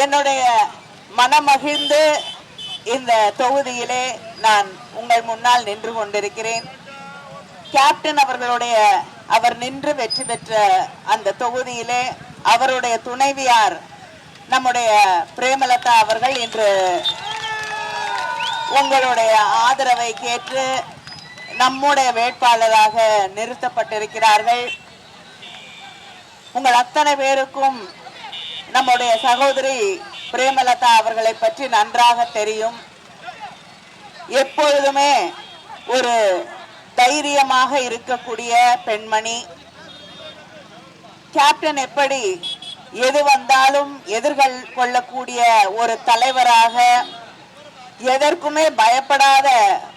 என்னுடைய மனமகிழ்ந்து இந்த தொகுதியிலே நான் உங்கள் முன்னால் நின்று கொண்டிருக்கிறேன். கேப்டன் அவர் நின்று வெற்றி பெற்ற அந்த தொகுதியிலே அவருடைய துணைவியார் நம்முடைய பிரேமலதா அவர்கள் இன்று உங்களுடைய ஆதரவை கேட்டு நம்முடைய வேட்பாளராக நிறுத்தப்பட்டிருக்கிறார்கள். உங்கள் அத்தனை பேருக்கும் நம்முடைய சகோதரி பிரேமலதா அவர்களை பற்றி நன்றாக தெரியும். எப்பொழுதுமே ஒரு தைரியமாக இருக்கக்கூடிய பெண்மணி. கேப்டன் எப்படி எது வந்தாலும் எதிர்கொள்ளக்கூடிய ஒரு தலைவராக, எதற்குமே பயப்படாத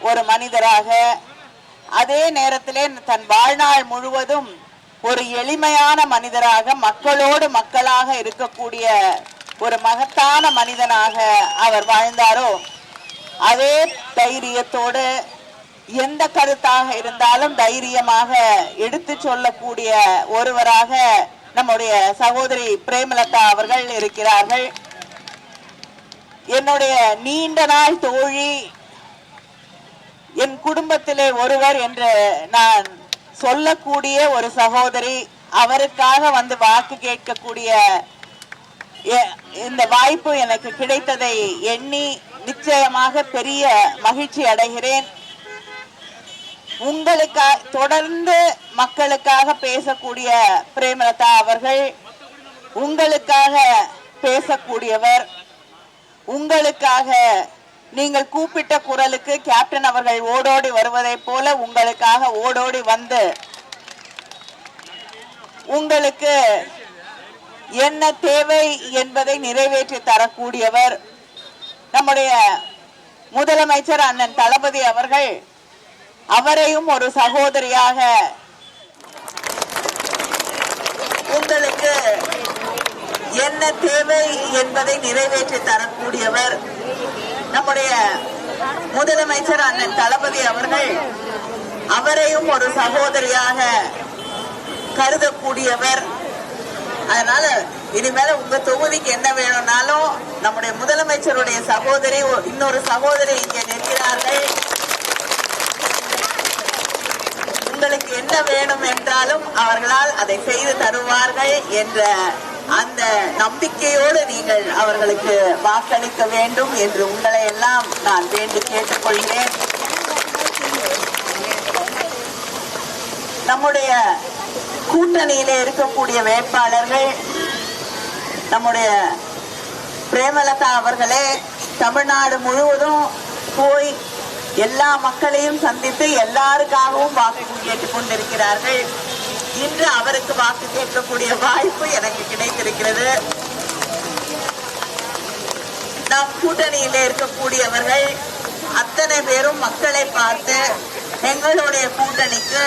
ஒரு மனிதராக, அதே நேரத்திலே தன் வாழ்நாள் முழுவதும் ஒரு எளிமையான மனிதராக, மக்களோடு மக்களாக இருக்கக்கூடிய ஒரு மகத்தான மனிதனாக அவர் வாழ்ந்தாரோ, அதே தைரியத்தோடு எந்த கருத்தாக இருந்தாலும் தைரியமாக எடுத்து சொல்லக்கூடிய ஒருவராக நம்முடைய சகோதரி பிரேமலதா அவர்கள் இருக்கிறார்கள். என்னுடைய நீண்ட நாள் தோழி, என் குடும்பத்திலே ஒருவர் என்று நான் சொல்லக்கூடிய ஒரு சகோதரி, அவருக்காக வந்து வாக்கு கேட்கக்கூடிய இந்த வாய்ப்பு எனக்கு கிடைத்ததை எண்ணி நிச்சயமாக பெரிய மகிழ்ச்சி அடைகிறேன். உங்களுக்காக தொடர்ந்து மக்களுக்காக பேசக்கூடிய பிரேமலதா அவர்கள் உங்களுக்காக பேசக்கூடியவர். உங்களுக்காக நீங்கள் கூப்பிட்ட குரலுக்கு கேப்டன் அவர்கள் ஓடோடி வருவதை போல உங்களுக்காக ஓடோடி வந்து உங்களுக்கு என்ன தேவை என்பதை நிறைவேற்றி தரக்கூடியவர். நம்முடைய முதலமைச்சர் அண்ணன் தளபதி அவர்கள் அவரையும் ஒரு சகோதரியாக உங்களுக்கு என்ன தேவை என்பதை நிறைவேற்றி தரக்கூடியவர். நம்முடைய முதலமைச்சர் அண்ணன் தளபதி அவர்கள் அவரையும் ஒரு சகோதரியாக கருதக்கூடியவர். அதனால இனிமேல உங்க தொகுதிக்கு என்ன வேணும்னாலும் நம்முடைய முதலமைச்சருடைய சகோதரி, இன்னொரு சகோதரி இங்கே நிற்கிறார்கள். உங்களுக்கு என்ன வேணும் என்றாலும் அவர்களால் அதை செய்து தருவார்கள் என்ற அந்த நம்பிக்கையோடு நீங்கள் அவர்களுக்கு வாக்களிக்க வேண்டும் என்று உங்களை எல்லாம் நான் வேண்டி கேட்டுக்கொள்கிறேன். நம்முடைய கூட்டணியிலே இருக்கக்கூடிய வேட்பாளர்கள் நம்முடைய பிரேமலதா அவர்களே தமிழ்நாடு முழுவதும் போய் எல்லா மக்களையும் சந்தித்து எல்லாருக்காகவும் வாக்கு கேட்டுக் கொண்டிருக்கிறார்கள். இன்று அவருக்கு வாக்கு கேட்கக்கூடிய வாய்ப்பு எனக்கு கிடைத்திருக்கிறது. நம் கூட்டணியிலே இருக்கக்கூடியவர்கள் அத்தனை பேரும் மக்களை பார்த்து எங்களுடைய கூட்டணிக்கு,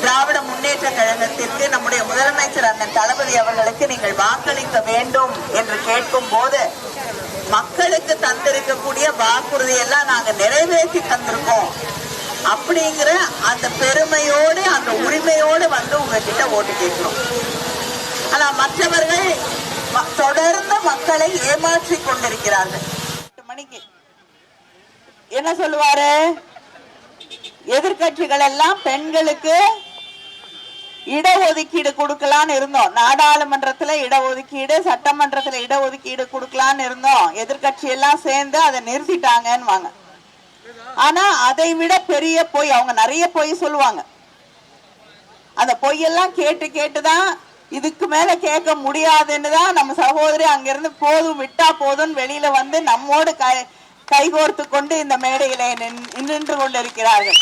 திராவிட முன்னேற்ற கழகத்திற்கு, நம்முடைய முதலமைச்சர் அண்ணன் தளபதி அவர்களுக்கு நீங்கள் வாக்களிக்க வேண்டும் என்று கேட்கும் போது மக்களுக்கு தந்திருக்கக்கூடிய வாக்குறுதி எல்லாம் நாங்க நிறைவேற்றி தந்திருக்கோம் அப்படிங்கிற அந்த பெருமையோடு அந்த உரிமையோடு வந்து உங்ககிட்ட ஓட்டு கேட்கிறோம். ஆனா மற்றவர்கள் தொடர்ந்து மக்களை ஏமாற்றி கொண்டிருக்கிறார்கள். மணிக்கு என்ன சொல்லுவாரு, எதிர்கட்சிகள் எல்லாம் பெண்களுக்கு இடஒதுக்கீடு கொடுக்கலான்னு இருந்தோம், நாடாளுமன்றத்துல இடஒதுக்கீடு, சட்டமன்றத்துல இடஒதுக்கீடு கொடுக்கலான்னு இருந்தோம், எதிர்கட்சி எல்லாம் சேர்ந்து அதை நிறுத்திட்டாங்கன்னு வாங்க. ஆனா அதை விட பெரிய பொய், அவங்க நிறைய பொய் சொல்லுவாங்க. அந்த பொய்யெல்லாம் கேட்டு கேட்டுதான் இதுக்கு மேல கேட்க முடியாதுன்னு தான் நம்ம சகோதரி அங்கிருந்து போதும் விட்டா போதும் வெளியில வந்து நம்மோடு கைகோர்த்து கொண்டு இந்த மேடையில நின்று கொண்டிருக்கிறார்கள்.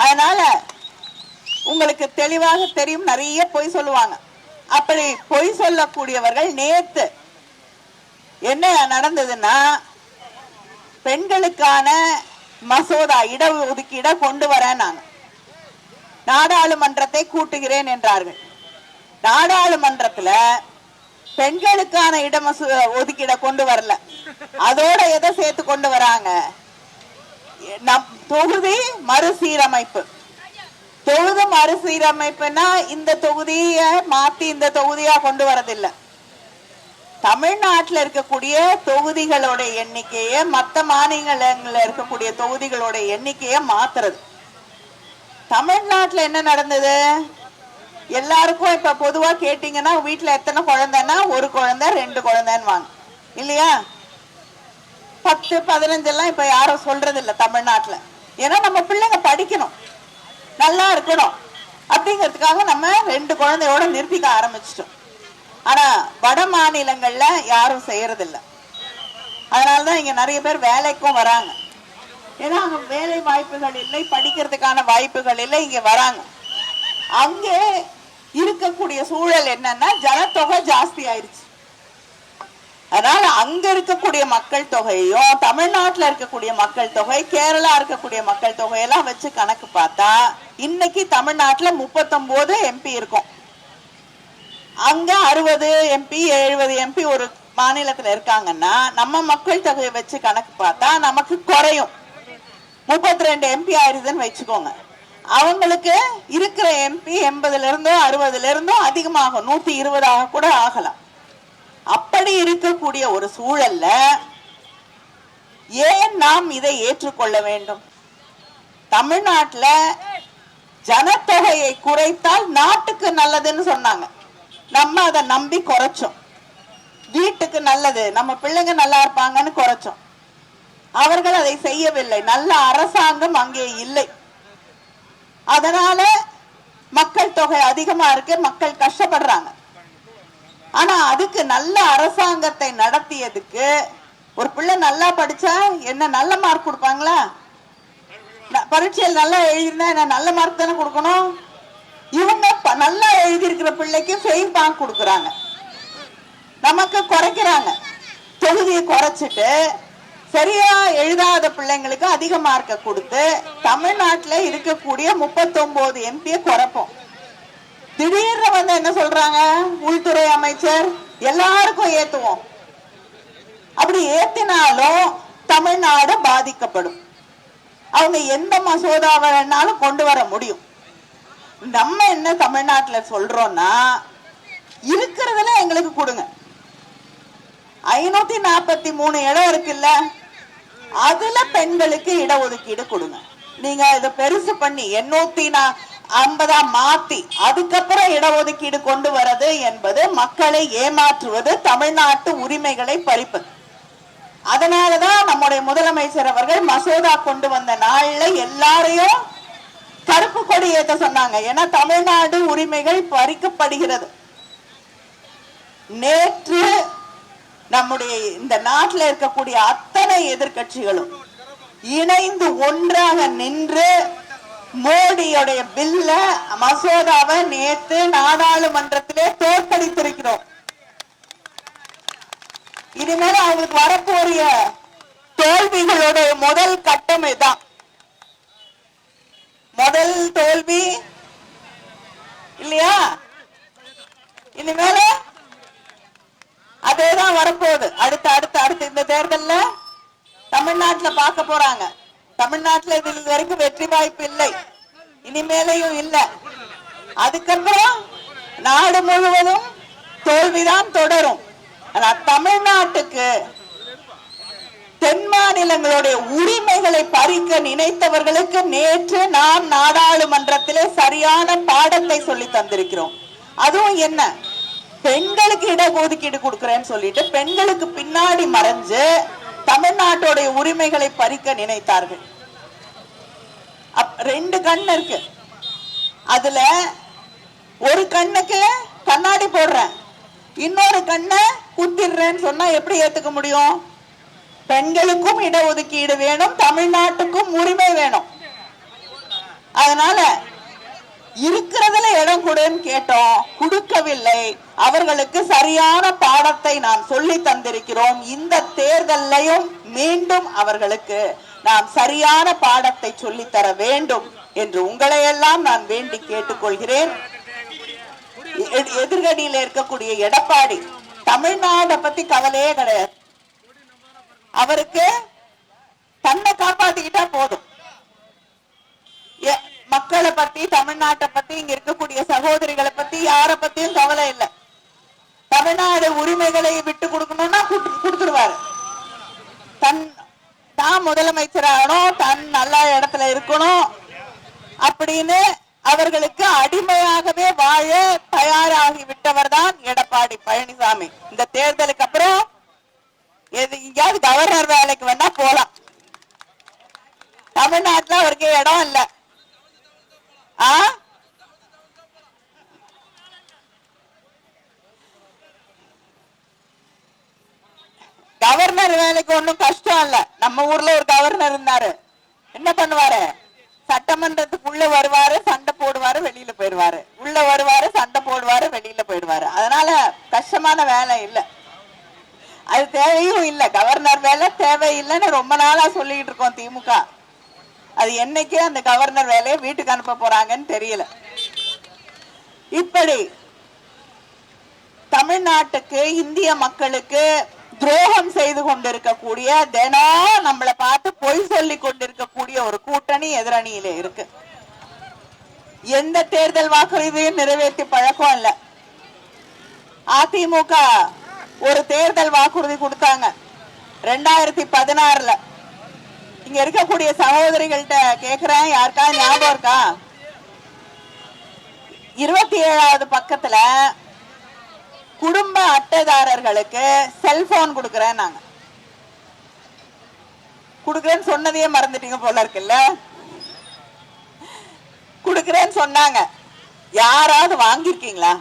அதனால உங்களுக்கு தெளிவாக தெரியும், நிறைய பொய் சொல்லுவாங்க. அப்படி பொய் சொல்லக்கூடியவர்கள் நேத்து என்ன நடந்ததுன்னா, பெண்களுக்கான மசோதா இடஒதுக்கீட கொண்டு வரேன்னாங்க, நாடாளுமன்றத்தை கூட்டுகிறேன் என்றார்கள். நாடாளுமன்றத்துல பெண்களுக்கான ஒதுக்கீட கொண்டு வரல, அதோட எதை சேர்த்து கொண்டு வராங்க, தொகுதி மறுசீரமைப்பு. தொகுதி மறுசீரமைப்புனா இந்த தொகுதியை மாத்தி இந்த தொகுதியா கொண்டு வரதில்லை, தமிழ்நாட்டில் இருக்கக்கூடிய தொகுதிகளோட எண்ணிக்கையை மற்ற மாநிலங்களில் இருக்கக்கூடிய தொகுதிகளோட எண்ணிக்கையை மாத்துறது. தமிழ்நாட்டில் என்ன நடந்தது? எல்லாருக்கும் இப்ப பொதுவா கேட்டீங்கன்னா வீட்டுல எத்தனை குழந்தைன்னா ஒரு குழந்தை 2 குழந்தைன்னு வாங்க இல்லையா? 10 15 எல்லாம் இப்ப யாரும் சொல்றது இல்ல தமிழ்நாட்டுல. ஏன்னா நம்ம பிள்ளைங்க படிக்கணும், நல்லா இருக்கணும் அப்படிங்கிறதுக்காக நம்ம 2 குழந்தையோட நிறுத்திக்க ஆரம்பிச்சிட்டோம். ஆனா வட மாநிலங்கள்ல யாரும் செய்யறது இல்ல. அதனாலதான் இங்க நிறைய பேர் வேலைக்கும் வராங்க. ஏன்னா அங்க வேலை வாய்ப்புகள் இல்லை, படிக்கிறதுக்கான வாய்ப்புகள் இல்லை, இங்க வராங்க. அங்கே இருக்கக்கூடிய சூழல் என்னன்னா ஜனத்தொகை ஜாஸ்தி ஆயிடுச்சு. அதனால அங்க இருக்கக்கூடிய மக்கள் தொகையும் தமிழ்நாட்டுல இருக்கக்கூடிய மக்கள் தொகை, கேரளா இருக்கக்கூடிய மக்கள் தொகையெல்லாம் வச்சு கணக்கு பார்த்தா இன்னைக்கு தமிழ்நாட்டுல 39 எம்பி இருக்கும். அங்க 60 எம்பி 70 எம்பி ஒரு மாநிலத்துல இருக்காங்கன்னா நம்ம மக்கள் தொகையை வச்சு கணக்கு பார்த்தா நமக்கு குறையும். 32 எம்பி ஆயிருதுன்னு வச்சுக்கோங்க. அவங்களுக்கு இருக்கிற எம்பி 80ல இருந்தோ 60ல இருந்தோ அதிகமாகும், 120 கூட ஆகலாம். அப்படி இருக்கக்கூடிய ஒரு சூழல்ல ஏன் நாம் இதை ஏற்றுக்கொள்ள வேண்டும்? தமிழ்நாட்டுல ஜனத்தொகையை குறைத்தால் நாட்டுக்கு நல்லதுன்னு சொன்னாங்க. நம்ம அதை நம்பி குறைச்சோம். வீட்டுக்கு நல்லது, நம்ம பிள்ளைங்க நல்லா இருப்பாங்கன்னு குறைச்சோம். அவர்கள் அதை செய்யவில்லை. நல்ல அரசாங்கம் அங்கே இல்லை. அதனால மக்கள் தொகை அதிகமா இருக்கு, மக்கள் கஷ்டப்படுறாங்க. ஆனா அதுக்கு நல்ல அரசாங்கத்தை நடத்தியதுக்கு ஒரு பிள்ளை நல்லா படிச்சா என்ன நல்ல மார்க் கொடுப்பாங்களா? பரீட்சையில் நல்லா எழுதினா என்ன நல்ல மார்க் தானே கொடுக்கணும்? இவங்க நல்லா எழுதி இருக்கிற பிள்ளைக்கு ஃபெயில் மார்க் கொடுக்கறாங்க, நமக்கு குறைக்கிறாங்க. தொகுதியை குறைச்சிட்டு சரியா எழுதாத பிள்ளைங்களுக்கு அதிக மார்க்க கொடுத்து தமிழ்நாட்டில் இருக்கக்கூடிய 39 எம்பியை குறைப்போம். திடீர்னு வந்து என்ன சொல்றாங்க, உள்துறை அமைச்சர் எல்லாருக்கும் ஏத்துவோம். அப்படி ஏத்தினாலும் தமிழ்நாடு பாதிக்கப்படும். அவங்க எந்த மசோதாவை வேணாலும் கொண்டு வர முடியும். நம்ம என்ன தமிழ்நாட்டுல சொல்றோம்னா, இருக்கிறதுல எங்களுக்கு கொடுங்க. 543 இடம் இருக்குல்ல, அதுல பெண்களுக்கு இடஒதுக்கீடு கொடுங்க. நீங்க இதை பெருசு பண்ணி 850 மாத்தி அதுக்கப்புறம் இடஒதுக்கீடு கொண்டு வரது என்பது மக்களை ஏமாற்றுவது, தமிழ்நாட்டு உரிமைகளை பறிப்பது. அதனாலதான் நம்முடைய முதலமைச்சர் அவர்கள் மசோதா கொண்டு வந்த நாள்ல எல்லாரையும் கருப்பு கொடி ஏற்ற சொன்னாங்க. ஏன்னா தமிழ்நாடு உரிமைகள் பறிக்கப்படுகிறது. நேற்று நம்முடைய இந்த நாட்டில் இருக்கக்கூடிய அத்தனை எதிர்கட்சிகளும் இணைந்து ஒன்றாக நின்று மோடியுடைய பில்ல மசோதாவை நேற்று நாடாளுமன்றத்திலே தோற்கடித்திருக்கிறோம். இனிமேல அவங்களுக்கு வரக்கூடிய தோல்விகளுடைய முதல் கட்டம் இதுதான். முதல் தோல்வி இல்லையா? இனிமேல அதேதான் வரப்போகுது. அடுத்து இந்த தேர்தல்ல தமிழ்நாட்டுல பார்க்க போறாங்க. தமிழ்நாட்டுல இது வரைக்கும் வெற்றி வாய்ப்பு இல்லை, இனிமேலையும் இல்லை. அதுக்கப்புறம் நாடு முழுவதும் தோல்விதான் தொடரும். ஆனா தமிழ்நாட்டுக்கு தென் மாநிலங்களுடைய உரிமைகளை பறிக்க நினைத்தவர்களுக்கு நேற்று நாம் நாடாளுமன்றத்திலே சரியான பாடத்தை சொல்லி தந்திருக்கிறோம். அதுவும் என்ன, பெண்களுக்கு இடஒதுக்கீடு கொடுக்கிறேன்னு சொல்லிட்டு பெண்களுக்கு பின்னாடி மறைஞ்சு தமிழ்நாட்டுடைய உரிமைகளை பறிக்க நினைத்தார்கள். 2 கண் இருக்கு, அதுல ஒரு கண்ணுக்கு கண்ணாடி போடுறேன், இன்னொரு கண்ணை குத்திடுறேன்னு சொன்னா எப்படி ஏத்துக்க முடியும்? பெண்களுக்கும் இடஒதுக்கீடு வேணும், தமிழ்நாட்டுக்கும் உரிமை வேணும். அதனால இருக்கிறதுல இடம் கொடுன்னு கேட்டோம், கொடுக்கவில்லை. அவர்களுக்கு சரியான பாடத்தை நாம் சொல்லி தந்திருக்கிறோம். இந்த தேர்தலையும் மீண்டும் அவர்களுக்கு நாம் சரியான பாடத்தை சொல்லித்தர வேண்டும் என்று உங்களை எல்லாம் நான் வேண்டி கேட்டுக்கொள்கிறேன். எதிர்கடியில் இருக்கக்கூடிய எடப்பாடி தமிழ்நாட்டை பத்தி கவலையே கிடையாது. அவருக்கு தன்னை காப்பாத்திக்கிட்டா போதும். மக்களை பத்தி, தமிழ்நாட்டை பத்தி, இங்க இருக்கக்கூடிய சகோதரிகளை பத்தி யார பத்தியும் கவலை இல்லை. தமிழ்நாடு உரிமைகளை விட்டு கொடுக்கணும்னா கொடுத்துருவாரு. தான் முதலமைச்சர் ஆகணும், தன் நல்ல இடத்துல இருக்கணும் அப்படின்னு அவர்களுக்கு அடிமையாகவே வாழ தயாராகி விட்டவர் தான் எடப்பாடி பழனிசாமி. இந்த தேர்தலுக்கு அப்புறம் எங்கேயாவது கவர்னர் வேலைக்கு வேணா போலாம். தமிழ்நாட்டுல அவருக்கு இடம் இல்ல. கவர்னர் வேலைக்கு ஒன்னும் கஷ்டம் இல்ல. நம்ம ஊர்ல ஒரு கவர்னர் இருந்தாரு. என்ன பண்ணுவாரு? சட்டமன்றத்துக்குள்ள வருவாரு, சண்டை போடுவாரு, வெளியில போயிடுவாரு. உள்ள வருவாரு, சண்டை போடுவாரு, வெளியில போயிடுவாரு. அதனால கஷ்டமான வேலை இல்ல, அது தேவையும் இல்ல. கவர்னர் வேலை தேவையில்லைன்னு ரொம்ப நாளா சொல்லிட்டு இருக்கோம் திமுக. அது என்னைக்கே அந்த கவர்னர் வேலையை வீட்டுக்கு அனுப்ப போறாங்கன்னு தெரியல. இப்படி தமிழ்நாட்டுக்கு, இந்திய மக்களுக்கு துரோகம் செய்து கொண்டிருக்கக்கூடிய, தினம் நம்மளை பார்த்து பொய் சொல்லி கொண்டிருக்கக்கூடிய ஒரு கூட்டணி எதிரணியில இருக்கு. எந்த தேர்தல் வாக்குறுதியும் நிறைவேற்றி பழக்கம் இல்ல. அதிமுக ஒரு தேர்தல் வாக்குறுதி கொடுத்தாங்க 2016. இங்க இருக்கக்கூடிய சகோதரிகள்கிட்ட கேக்குறேன், யாருக்காவது ஞாபகம் இருக்கா? 27வது பக்கத்துல குடும்ப அட்டைதாரர்களுக்கு செல்போன் கொடுக்கறேன், நாங்க கொடுக்கறேன்னு சொன்னதையே மறந்துட்டீங்க போல இருக்குல்ல. கொடுக்கறேன்னு சொன்னாங்க, யாராவது வாங்கிருக்கீங்களா?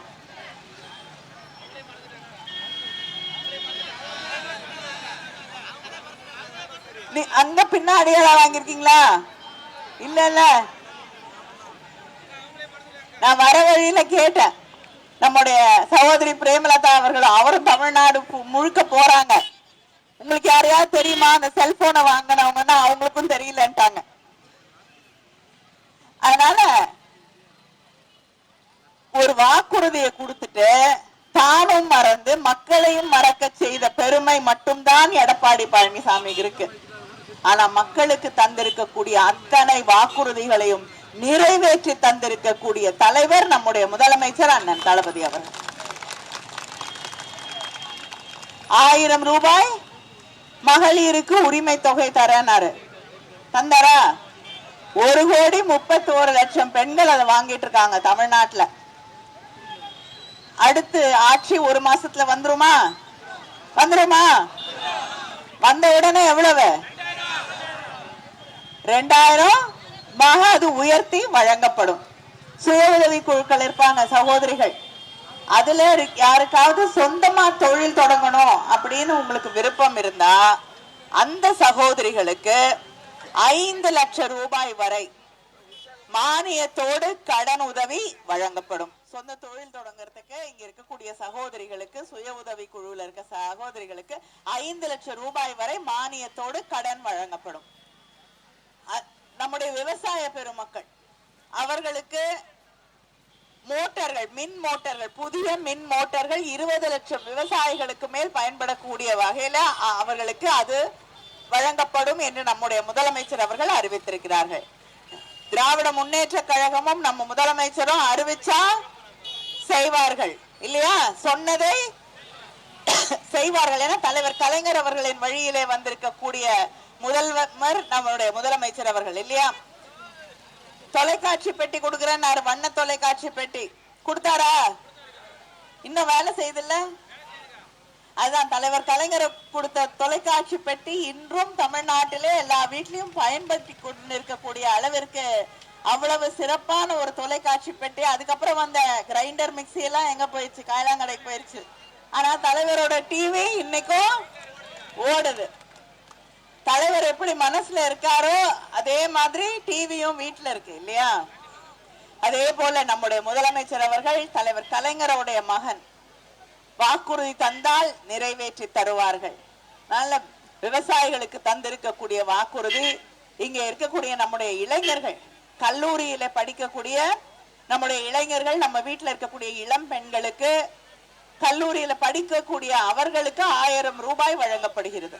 அங்க பின்னாடியே வாங்கிருக்கீங்களா? இல்ல இல்ல, நான் வர வழியில கேட்டேன். நம்முடைய சகோதரி பிரேமலதா அவர்கள், அவரும் தமிழ்நாடு முழுக்க போறாங்க. உங்களுக்கு யாரையாவது தெரியுமா அந்த செல்போனை வாங்கினவங்கன்னா? அவங்களுக்கும் தெரியலன்ட்டாங்க. அதனால ஒரு வாக்குறுதியை கொடுத்துட்டு தானும் மறந்து மக்களையும் மறக்க செய்த பெருமை மட்டும்தான் எடப்பாடி பழனிசாமி இருக்கு. ஆனா மக்களுக்கு தந்திருக்கக்கூடிய அத்தனை வாக்குறுதிகளையும் நிறைவேற்றி தந்திருக்கக்கூடிய தலைவர் நம்முடைய முதலமைச்சர் அண்ணன் தளபதி அவர்கள். 1000 ரூபாய் மகளிருக்கு உரிமை தொகை தரனாரு, தந்தாரா? 1,31,00,000 பெண்கள் அதை வாங்கிட்டு இருக்காங்க தமிழ்நாட்டுல. அடுத்து ஆட்சி 1 மாசத்துல வந்துருமா? வந்த உடனே எவ்வளவு? 2000 அது உயர்த்தி வழங்கப்படும். சுய உதவி குழுக்கள் இருப்பாங்க சகோதரிகள், அதுல யாருக்காவது சொந்தமா தொழில் தொடங்கணும் அப்படின்னு உங்களுக்கு விருப்பம் இருந்தா அந்த சகோதரிகளுக்கு 5 லட்சம் ரூபாய் வரை மானியத்தோடு கடன் உதவி வழங்கப்படும். சொந்த தொழில் தொடங்குறதுக்கு இங்க இருக்கக்கூடிய சகோதரிகளுக்கு, சுய உதவி குழுவில் இருக்க சகோதரிகளுக்கு 5 லட்சம் ரூபாய் வரை மானியத்தோடு கடன் வழங்கப்படும். நம்முடைய விவசாய பெருமக்கள், அவர்களுக்கு மோட்டார்கள், மின் மோட்டார்கள், புதிய மின் மோட்டார்கள் 20 லட்சம் விவசாயிகளுக்கு மேல் பயன்படக்கூடிய வகையில அவர்களுக்கு அது வழங்கப்படும் என்று நம்முடைய முதலமைச்சர் அவர்கள் அறிவித்திருக்கிறார்கள். திராவிட முன்னேற்ற கழகமும் நம்ம முதலமைச்சரும் அறிவிச்சா செய்வார்கள் இல்லையா? சொன்னதை செய்வார்கள் என தலைவர் கலைஞர் அவர்களின் வழியிலே வந்திருக்கக்கூடிய முதல்வர் நம்மளுடைய முதலமைச்சர் அவர்கள் இல்லையா? தொலைக்காட்சி பெட்டி கொடுக்கிறேன், வண்ண தொலைக்காட்சி பெட்டி கொடுத்தாரா? இன்னும் வேலை செய்தில்ல. அதுதான் தலைவர் கலைஞர் கொடுத்த தொலைக்காட்சி பெட்டி இன்றும் தமிழ்நாட்டிலே எல்லா வீட்லயும் பயன்படுத்தி கொண்டிருக்கக்கூடிய அளவிற்கு அவ்வளவு சிறப்பான ஒரு தொலைக்காட்சி பெட்டி. அதுக்கப்புறம் வந்த கிரைண்டர் மிக்சி எல்லாம் எங்க போயிடுச்சு? காயலாங்கடைக்கு போயிடுச்சு. ஆனா தலைவரோட டிவி இன்னைக்கும் ஓடுது. தலைவர் எப்படி மனசுல இருக்காரோ அதே மாதிரி டிவியும் வீட்டுல இருக்கு இல்லையா? அதே போல நம்முடைய முதலமைச்சர் அவர்கள் தலைவர் கலைஞருடைய மகன், வாக்குறுதி தந்தால் நிறைவேற்றி தருவார்கள். நல்ல விவசாயிகளுக்கு தந்திருக்கக்கூடிய வாக்குறுதி. இங்க இருக்கக்கூடிய நம்முடைய இளைஞர்கள், கல்லூரியில படிக்கக்கூடிய நம்முடைய இளைஞர்கள், நம்ம வீட்டுல இருக்கக்கூடிய இளம் பெண்களுக்கு, கல்லூரியில படிக்கக்கூடிய அவர்களுக்கு 1000 ரூபாய் வழங்கப்படுகிறது.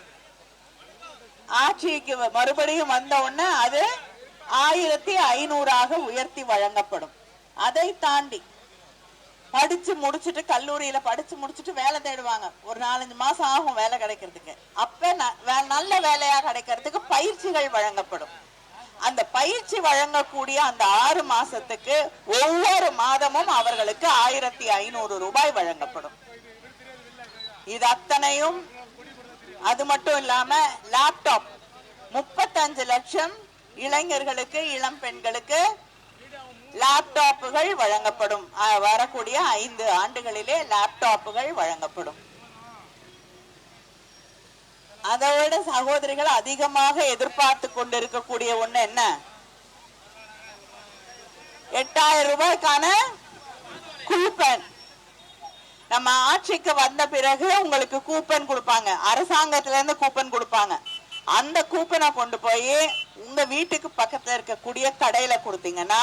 ஆட்சிக்கு மறுபடியும் வந்த உடனே அது 1500 உயர்த்தி வழங்கப்படும். அதை தாண்டி படிச்சு முடிச்சுட்டு கல்லூரியில படிச்சு முடிச்சுட்டு வேலை தேடுவாங்க. ஒரு 4-5 மாசம் ஆகும் வேலை கிடைக்கிறதுக்கு. அப்ப நல்ல வேலையா கிடைக்கிறதுக்கு பயிற்சிகள் வழங்கப்படும். அந்த பயிற்சி வழங்கக்கூடிய அந்த 6 மாசத்துக்கு ஒவ்வொரு மாதமும் அவர்களுக்கு 1500 ரூபாய் வழங்கப்படும். இது அத்தனையும் அது மட்டும் இல்லாம லேப்டாப் 35 லட்சம் இளைஞர்களுக்கு இளம் பெண்களுக்கு லேப்டாப்புகள் வழங்கப்படும். வரக்கூடிய 5 ஆண்டுகளிலே லேப்டாப்புகள் வழங்கப்படும். அதோட சகோதரிகள் அதிகமாக எதிர்பார்த்து கொண்டிருக்கக்கூடிய ஒண்ணு என்ன? 8000 ரூபாய்க்கான கூப்பன். நம்ம ஆட்சிக்கு வந்த பிறகு உங்களுக்கு கூப்பன் கொடுப்பாங்க, அரசாங்கத்துல இருந்து கூப்பன் கொடுப்பாங்க. அந்த கூப்பனை கொண்டு போய் உங்க வீட்டுக்கு பக்கத்துல இருக்கக்கூடிய கடையில கொடுத்தீங்கன்னா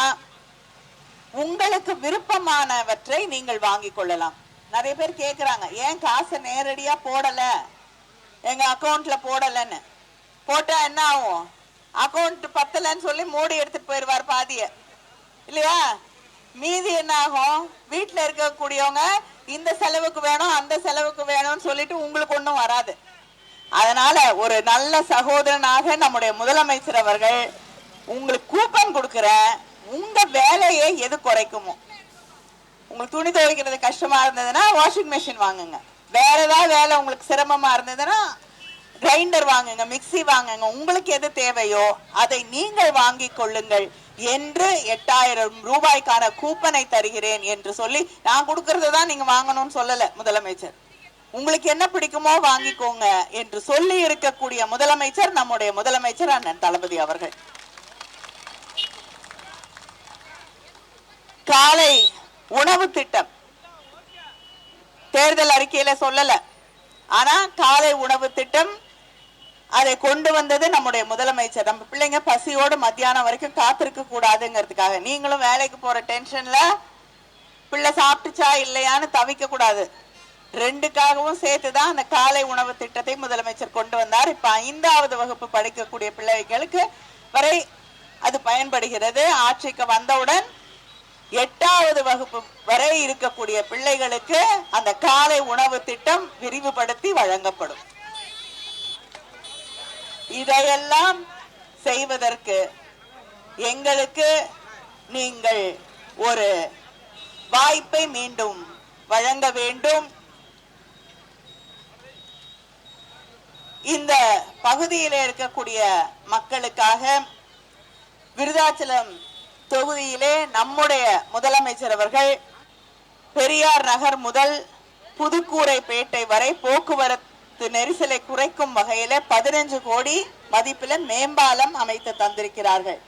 உங்களுக்கு விருப்பமானவற்றை நீங்கள் வாங்கி கொள்ளலாம். நிறைய பேர் கேக்குறாங்க, ஏன் காசை நேரடியா போடல, எங்க அக்கௌண்ட்ல போடலன்னு. போட்டா என்ன ஆகும்? அக்கௌண்ட் பத்தலன்னு சொல்லி மோடி எடுத்துட்டு போயிருவார் பாதிய, இல்லையா? மீதி என்ன ஆகும்? வீட்டுல இருக்கக்கூடியவங்க இந்த செலவுக்கு வேணும் அந்த செலவுக்கு வேணும்னு சொல்லிட்டு உங்களுக்கு ஒண்ணும் வராது. அதனால ஒரு நல்ல சகோதரனாக நம்முடைய முதலமைச்சர் அவர்கள் உங்களுக்கு கூப்பன் கொடுக்கிற உங்க வேலையை எது குறைக்குமோ, உங்களுக்கு துணி துவைக்கிறது கஷ்டமா இருந்ததுன்னா வாஷிங் மெஷின் வாங்குங்க. வேற ஏதாவது வேலை உங்களுக்கு சிரமமா இருந்ததுன்னா கிரைண்டர் வாங்குங்க, மிக்சி வாங்குங்க. உங்களுக்கு எது தேவையோ அதை நீங்கள் வாங்கி கொள்ளுங்கள் என்று 8000 ரூபாய்க்கான கூப்பனை தருகிறேன் என்று சொல்லி, நான் கொடுக்கறது தான் நீங்க வாங்கணும்னு சொல்லல முதலமைச்சர். உங்களுக்கு என்ன பிடிக்குமோ வாங்கிக்கோங்க என்று சொல்லி இருக்கக்கூடிய முதலமைச்சர் நம்முடைய முதலமைச்சர் அண்ணன் தளபதி அவர்கள். காலை உணவு திட்டம் தேர்தல் அறிக்கையில சொல்லல, ஆனா காலை உணவு திட்டம் அதை கொண்டு வந்தது நம்முடைய முதலமைச்சர். நம்ம பிள்ளைங்க பசியோடு மத்தியானம் வரைக்கும் காத்திருக்க கூடாதுங்கிறதுக்காக. நீங்களும் வேலைக்கு போற டென்ஷன்ல பிள்ளை சாப்பிட்டுச்சா இல்லையான்னு தவிக்க கூடாது, ரெண்டுக்காகவும் சேர்த்துதான் அந்த காலை உணவு திட்டத்தை முதலமைச்சர் கொண்டு வந்தார். இப்ப 5வது வகுப்பு படிக்கக்கூடிய பிள்ளைகளுக்கு வரை அது பயன்படுகிறது. ஆட்சிக்கு வந்தவுடன் 8வது வகுப்பு வரை இருக்கக்கூடிய பிள்ளைகளுக்கு அந்த காலை உணவு திட்டம் விரிவுபடுத்தி வழங்கப்படும். இதையெல்லாம் செய்வதற்கு எங்களுக்கு நீங்கள் ஒரு வாய்ப்பை மீண்டும் வழங்க வேண்டும். இந்த பகுதியில் இருக்கக்கூடிய மக்களுக்காக விருதாச்சலம் தொகுதியிலே நம்முடைய முதலமைச்சர் அவர்கள் பெரியார் நகர் முதல் புதுக்கூரைப்பேட்டை வரை போக்குவரத்து நெரிசலை குறைக்கும் வகையில 15 கோடி மதிப்பில் மேம்பாலம் அமைத்து தந்திருக்கிறார்கள்.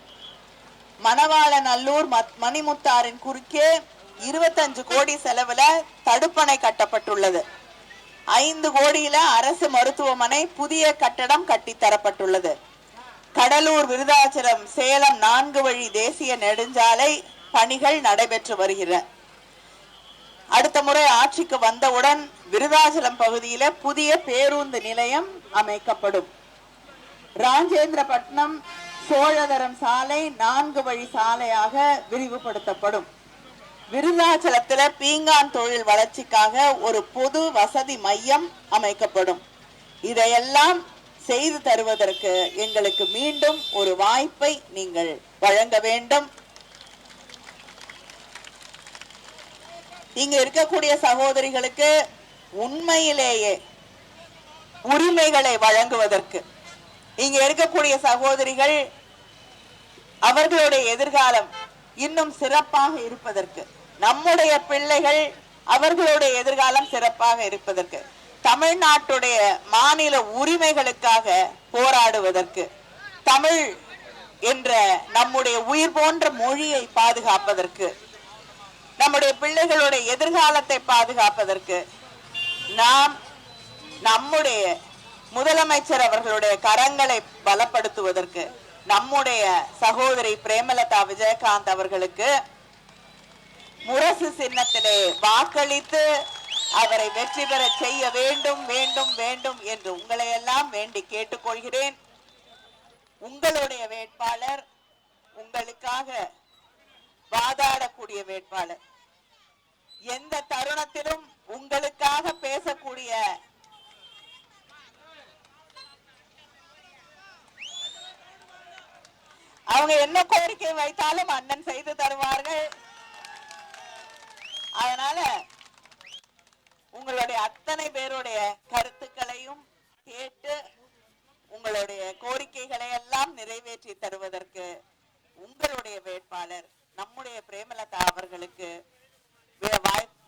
மணவாளநல்லூர் மணிமுத்தாரின் குறுக்கே 25 கோடி செலவுல தடுப்பணை கட்டப்பட்டுள்ளது. 5 கோடியில அரசு மருத்துவமனை புதிய கட்டடம் கட்டித்தரப்பட்டுள்ளது. கடலூர் விருதாச்சலம் சேலம் 4 வழி தேசிய நெடுஞ்சாலை பணிகள் நடைபெற்று வருகின்றன. அடுத்த முறை ஆட்சிக்கு வந்தவுடன் விருதாச்சலம் பகுதியில புதிய பேருந்து நிலையம் அமைக்கப்படும். ராஜேந்திரபட்டினம் சோழதரம் சாலை 4 வழி சாலையாக விரிவுபடுத்தப்படும். விருதாச்சலத்துல பீங்கான் தொழில் வளர்ச்சிக்காக ஒரு பொது வசதி மையம் அமைக்கப்படும். இதையெல்லாம் செய்து தருவதற்கு எங்களுக்கு மீண்டும் ஒரு வாய்ப்பை நீங்கள் வழங்க வேண்டும். இங்க இருக்கக்கூடிய சகோதரிகளுக்கு உண்மையிலேயே உரிமைகளை வழங்குவதற்கு, இங்க இருக்கக்கூடிய சகோதரிகள் அவர்களுடைய எதிர்காலம் இன்னும் சிறப்பாக இருப்பதற்கு, நம்முடைய பிள்ளைகள் அவர்களுடைய எதிர்காலம் சிறப்பாக இருப்பதற்கு, தமிழ்நாட்டுடைய மாநில உரிமைகளுக்காக போராடுவதற்கு, தமிழ் என்ற நம்முடைய உயிர் போன்ற மொழியை பாதுகாப்பதற்கு, நம்முடைய பிள்ளைகளுடைய எதிர்காலத்தை பாதுகாப்பதற்கு நாம் நம்முடைய முதலமைச்சர் அவர்களுடைய கரங்களை பலப்படுத்துவதற்கு நம்முடைய சகோதரி பிரேமலதா விஜயகாந்த் அவர்களுக்கு முரசு சின்னத்திலே வாக்களித்து அவரை வெற்றி பெற செய்ய வேண்டும் வேண்டும் வேண்டும் என்று உங்களை எல்லாம் வேண்டி கேட்டுக்கொள்கிறேன். உங்களுடைய வேட்பாளர், உங்களுக்காக வாதாடக்கூடிய வேட்பாளர் எந்த தருணத்திலும் உங்களுக்காக பேசக்கூடிய அவங்க என்ன கோரிக்கை வைத்தாலும் அண்ணன் செய்து தருவார்கள். அதனால உங்களுடைய அத்தனை பேருடைய கருத்துக்களையும் கேட்டு உங்களுடைய கோரிக்கைகளை எல்லாம் நிறைவேற்றி தருவதற்கு உங்களுடைய வேட்பாளர் நம்முடைய பிரேமலதா அவர்களுக்கு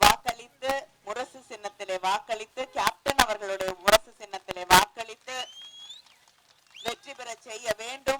வாக்களித்து முரசு சின்னத்திலே வாக்களித்து கேப்டன் அவர்களுடைய முரசு சின்னத்திலே வாக்களித்து வெற்றி பெற செய்ய வேண்டும்.